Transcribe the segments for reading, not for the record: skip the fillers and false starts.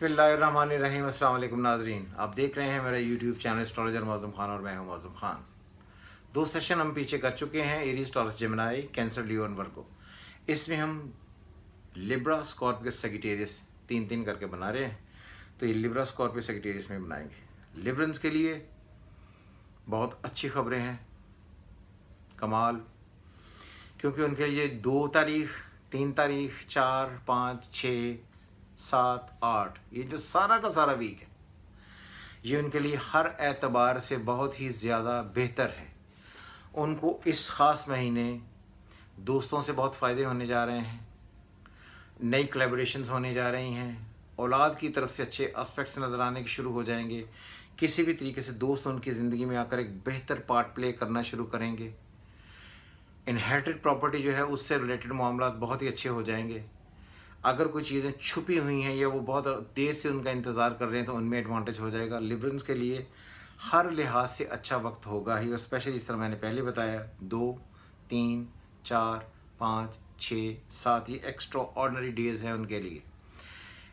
बिस्मिल्लाहिर्रहमानिर्रहीम। अस्सलाम वालेकुम नाजरीन, आप देख रहे हैं मेरा यूट्यूब चैनल एस्ट्रोलॉजर मौज़ूम खान और मैं हूं मौज़ूम खान। दो सेशन हम पीछे कर चुके हैं, एरीज, टॉरस, जेमिनी, कैंसर, लियो और वर्गो। इसमें हम लिब्रा, स्कॉर्पियो, सैजिटेरियस तीन तीन करके बना रहे हैं। तो ये लिब्रा, स्कॉर्पियो, सैजिटेरियस में बनाएंगे। लिब्रंस के लिए बहुत अच्छी खबरें हैं, कमाल, क्योंकि उनके लिए 2 तारीख, 3 तारीख, 4, 5, 6, 7, 8 ये जो सारा का सारा वीक है, ये उनके लिए हर एतबार से बहुत ही ज़्यादा बेहतर है। उनको इस ख़ास महीने दोस्तों से बहुत फ़ायदे होने जा रहे हैं, नई कोलैबोरेशंस होने जा रही हैं, औलाद की तरफ से अच्छे एस्पेक्ट्स नज़र आने के शुरू हो जाएंगे। किसी भी तरीके से दोस्त उनकी ज़िंदगी में आकर एक बेहतर पार्ट प्ले करना शुरू करेंगे। इनहेरिटेड प्रॉपर्टी जो है उससे रिलेटेड मामला बहुत ही अच्छे हो जाएंगे। अगर कोई चीज़ें छुपी हुई हैं या वो बहुत देर से उनका इंतज़ार कर रहे हैं तो उनमें एडवांटेज हो जाएगा। लिब्रंस के लिए हर लिहाज से अच्छा वक्त होगा ही, और स्पेशली इस तरह मैंने पहले बताया 2, 3, 4, 5, 6, 7 ये एक्स्ट्रा ऑर्डनरी डेज हैं उनके लिए।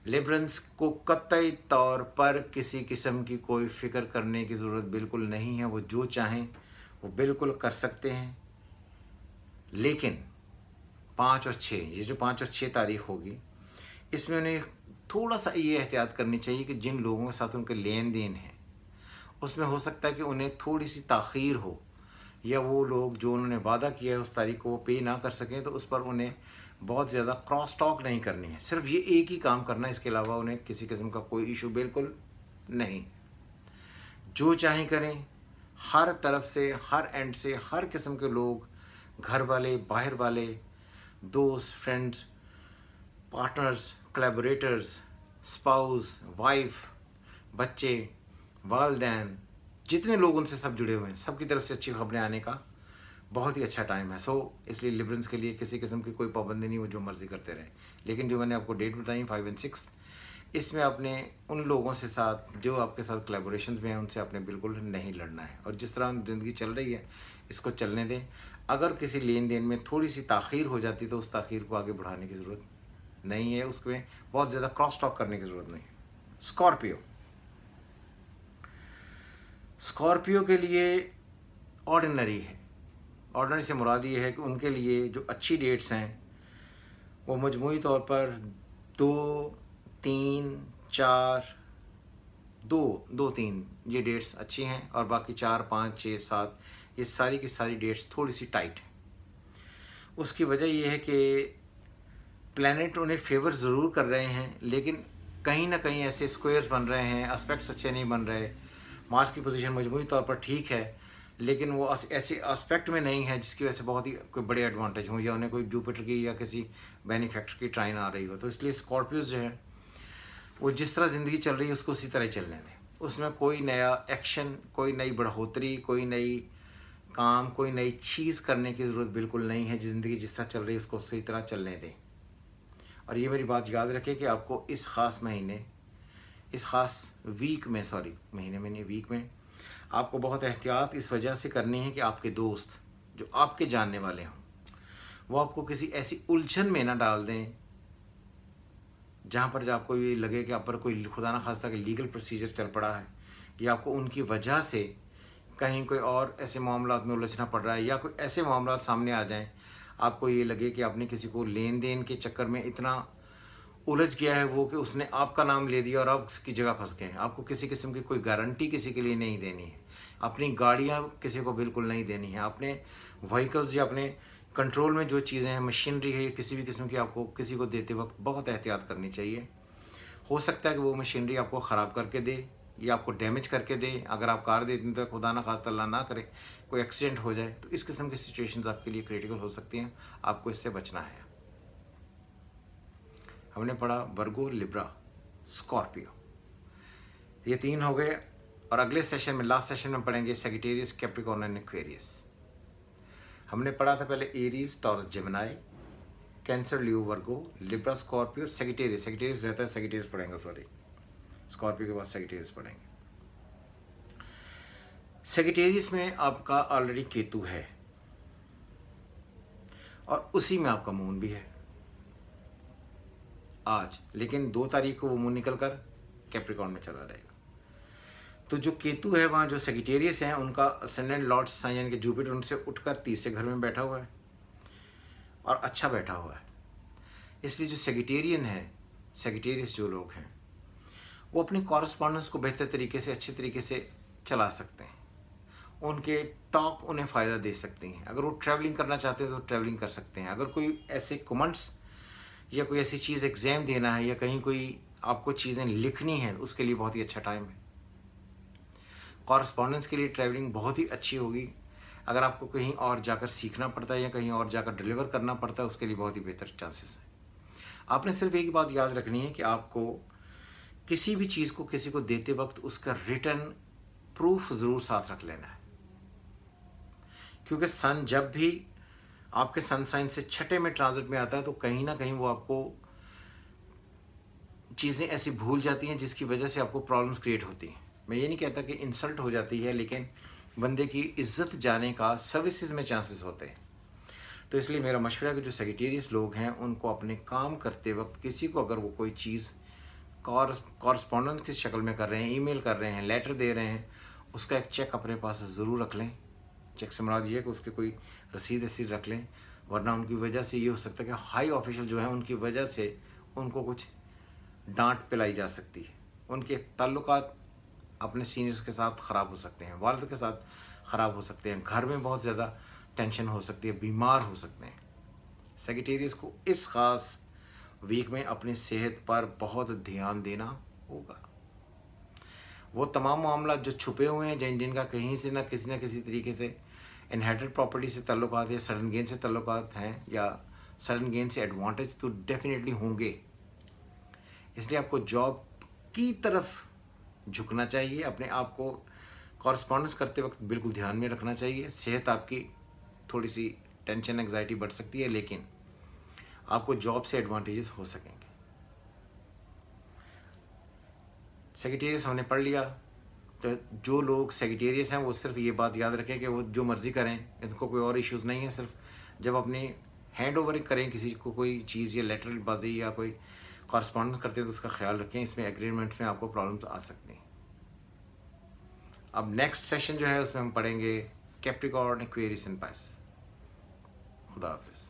लिब्रंस को कतई तौर पर किसी किस्म की कोई फ़िक्र करने की ज़रूरत बिल्कुल नहीं है। वो जो चाहें वो बिल्कुल कर सकते हैं। लेकिन 5 और 6, ये जो 5 और 6 तारीख होगी, इसमें उन्हें थोड़ा सा ये एहतियात करनी चाहिए कि जिन लोगों के साथ उनके लेन देन है उसमें हो सकता है कि उन्हें थोड़ी सी ताख़ीर हो, या वो लोग जो उन्होंने वादा किया है उस तारीख को वो पे ना कर सकें, तो उस पर उन्हें बहुत ज़्यादा क्रॉस टॉक नहीं करनी है। सिर्फ ये एक ही काम करना है, इसके अलावा उन्हें किसी किस्म का कोई इशू बिल्कुल नहीं। जो चाहें करें, हर तरफ से, हर एंड से, हर किस्म के लोग, घर वाले, बाहर वाले, दोस्त, friends, partners, collaborators, spouse, wife, बच्चे, वालदैन, जितने लोग उनसे सब जुड़े हुए हैं, सबकी तरफ से अच्छी खबरें आने का बहुत ही अच्छा टाइम है। इसलिए लिब्रंस के लिए किसी किस्म की कोई पाबंदी नहीं, वो जो मर्ज़ी करते रहें। लेकिन जो मैंने आपको डेट बताई 5 और 6, इसमें आपने उन लोगों से साथ जो आपके साथ कोलैबोरेशंस में हैं उनसे आपने बिल्कुल नहीं लड़ना है, और जिस तरह ज़िंदगी चल रही है इसको चलने दें। अगर किसी लेन देन में थोड़ी सी ताख़ीर हो जाती तो उस ताख़ीर को आगे बढ़ाने की ज़रूरत नहीं है, उसमें बहुत ज़्यादा क्रॉस टॉक करने की ज़रूरत नहीं है। स्कॉर्पियो के लिए ऑर्डिनरी है। ऑर्डिनरी से मुराद ये है कि उनके लिए जो अच्छी डेट्स हैं वो मजमूई तौर पर 2, 3, 4, 2, 3 ये डेट्स अच्छी हैं, और बाकी 4, 5, 6, 7 ये सारी की सारी डेट्स थोड़ी सी टाइट हैं। उसकी वजह यह है कि प्लैनेट उन्हें फेवर ज़रूर कर रहे हैं, लेकिन कहीं ना कहीं ऐसे स्क्वायर्स बन रहे हैं, एस्पेक्ट्स अच्छे नहीं बन रहे। मार्स की पोजीशन मजमूई तौर पर ठीक है, लेकिन वो ऐसे एस्पेक्ट में नहीं है जिसकी वजह से बहुत ही कोई बड़े एडवांटेज हो, या उन्हें कोई जुपिटर की या किसी बेनिफैक्टर की ट्राइन आ रही हो। तो इसलिए स्कॉर्पियोज जो है वो जिस तरह ज़िंदगी चल रही है उसको उसी तरह चलने दें। उसमें कोई नया एक्शन, कोई नई बढ़ोतरी, कोई नई काम, कोई नई चीज़ करने की ज़रूरत बिल्कुल नहीं है। ज़िंदगी जिस तरह चल रही है उसको उसी तरह चलने दें। और ये मेरी बात याद रखें कि आपको इस ख़ास महीने, इस ख़ास वीक में, महीने में नहीं, वीक में आपको बहुत एहतियात इस वजह से करनी है कि आपके दोस्त जो आपके जानने वाले हों वो आपको किसी ऐसी उलझन में ना डाल दें जहाँ पर आपको ये लगे कि आप पर कोई खुदा ना खास्ता कि लीगल प्रोसीजर चल पड़ा है, या आपको उनकी वजह से कहीं कोई और ऐसे मामलात में उलझना पड़ रहा है, या कोई ऐसे मामलात सामने आ जाएं आपको ये लगे कि आपने किसी को लेन देन के चक्कर में इतना उलझ गया है वो कि उसने आपका नाम ले दिया और आप उसकी जगह फंस गए। आपको किसी किस्म की कोई गारंटी किसी के लिए नहीं देनी है, अपनी गाड़ियाँ किसी को बिल्कुल नहीं देनी है, अपने व्हीकल्स या अपने कंट्रोल में जो चीज़ें हैं, मशीनरी है, किसी भी किस्म की आपको किसी को देते वक्त बहुत एहतियात करनी चाहिए। हो सकता है कि वो मशीनरी आपको ख़राब करके दे या आपको डैमेज करके दे। अगर आप कार देते हैं तो खुदा ना खास्ता अल्लाह ना करे कोई एक्सीडेंट हो जाए, तो इस किस्म की सिचुएशंस आपके लिए क्रिटिकल हो सकती हैं, आपको इससे बचना है। हमने पढ़ा वर्गो, लिब्रा, स्कॉर्पियो, ये 3 हो गए, और अगले सेशन में, लास्ट सेशन में पढ़ेंगे सैजिटेरियस, कैप्रिकॉर्न एंड एक्वेरियस। हमने पढ़ा था पहले एरीज, टॉरस, जेमिनी, कैंसर, लियो, वर्गो, लिब्रा, स्कॉर्पियो, सैजिटेरियस। सैजिटेरियस रहता है, सैजिटेरियस पढ़ेंगे, स्कॉर्पियो के बाद सैजिटेरियस पढ़ेंगे। सैजिटेरियस में आपका ऑलरेडी केतु है और उसी में आपका मून भी है आज, लेकिन 2 तारीख को वो मून निकल कर कैप्रिकॉर्न में चला रहेगा। तो जो केतु है वहाँ जो सेगिटेरियस है उनका असेंडेंट लॉर्ड साइन यानी कि जुपिटर उनसे उठकर तीसरे घर में बैठा हुआ है और अच्छा बैठा हुआ है। इसलिए जो सेगिटेरियन है, सेगिटेरियस जो लोग हैं, वो अपनी कॉरस्पॉन्डेंस को बेहतर तरीके से, अच्छे तरीके से चला सकते हैं। उनके टॉक उन्हें फ़ायदा दे सकती हैं। अगर वो ट्रैवलिंग करना चाहते हैं तो ट्रैवलिंग कर सकते हैं। अगर कोई ऐसे कमेंट्स या कोई ऐसी चीज़ एग्ज़ाम देना है या कहीं कोई आपको चीज़ें लिखनी हैं, उसके लिए बहुत ही अच्छा टाइम है। कॉरस्पॉन्डेंस के लिए ट्रैवलिंग बहुत ही अच्छी होगी। अगर आपको कहीं और जाकर सीखना पड़ता है या कहीं और जाकर डिलीवर करना पड़ता है, उसके लिए बहुत ही बेहतर चांसेस हैं। आपने सिर्फ एक बात याद रखनी है कि आपको किसी भी चीज़ को किसी को देते वक्त उसका रिटर्न प्रूफ ज़रूर साथ रख लेना है, क्योंकि सन जब भी आपके सन साइन से छठे में ट्रांजिट में आता है तो कहीं ना कहीं वो आपको चीज़ें ऐसी भूल जाती हैं जिसकी वजह से आपको प्रॉब्लम्स क्रिएट होती हैं। मैं ये नहीं कहता कि इंसल्ट हो जाती है, लेकिन बंदे की इज्जत जाने का सर्विसेज में चांसेस होते हैं। तो इसलिए मेरा मशवरा है कि जो सेक्रेटेरियस लोग हैं उनको अपने काम करते वक्त किसी को अगर वो कोई चीज़ कॉरस्पॉन्डेंस की शक्ल में कर रहे हैं, ईमेल कर रहे हैं, लेटर दे रहे हैं, उसका एक चेक अपने पास ज़रूर रख लें। चेक से मुराद ये है कि उसकी कोई रसीद रख लें, वरना उनकी वजह से ये हो सकता है कि हाई ऑफिशियल जो है उनकी वजह से उनको कुछ डांट पिलाई जा सकती है। उनके ताल्लुकात अपने सीनियर्स के साथ ख़राब हो सकते हैं, वालिद के साथ ख़राब हो सकते हैं, घर में बहुत ज़्यादा टेंशन हो सकती है, बीमार हो सकते हैं। सेक्रेटेरियस को इस ख़ास वीक में अपनी सेहत पर बहुत ध्यान देना होगा। वो तमाम मामला जो छुपे हुए हैं, जिनका कहीं से ना किसी तरीके से इनहेरिटेड प्रॉपर्टी से ताल्लुकात या सडन गेन से ताल्लुकात हैं या सडन गेन से एडवांटेज तो डेफिनेटली होंगे। इसलिए आपको जॉब की तरफ झुकना चाहिए, अपने आप को कॉरस्पॉन्डेंस करते वक्त बिल्कुल ध्यान में रखना चाहिए। सेहत आपकी थोड़ी सी टेंशन एंग्जाइटी बढ़ सकती है, लेकिन आपको जॉब से एडवांटेजेस हो सकेंगे। सेक्रेटेरियस हमने पढ़ लिया, तो जो लोग सेक्रेटेरियस हैं वो सिर्फ ये बात याद रखें कि वो जो मर्ज़ी करें, इनको कोई और इश्यूज़ नहीं है। सिर्फ जब अपनी हैंड ओवर करें किसी को कोई चीज़ या लेटर बाजी या कोई कॉरस्पॉन्डेंस करते हैं तो उसका ख्याल रखें। इसमें एग्रीमेंट में आपको प्रॉब्लम तो आ सकती हैं। अब नेक्स्ट सेशन जो है उसमें हम पढ़ेंगे कैप्रिकॉर्न, एक्वेरियस एंड पाइसेस। खुदा हाफिज़।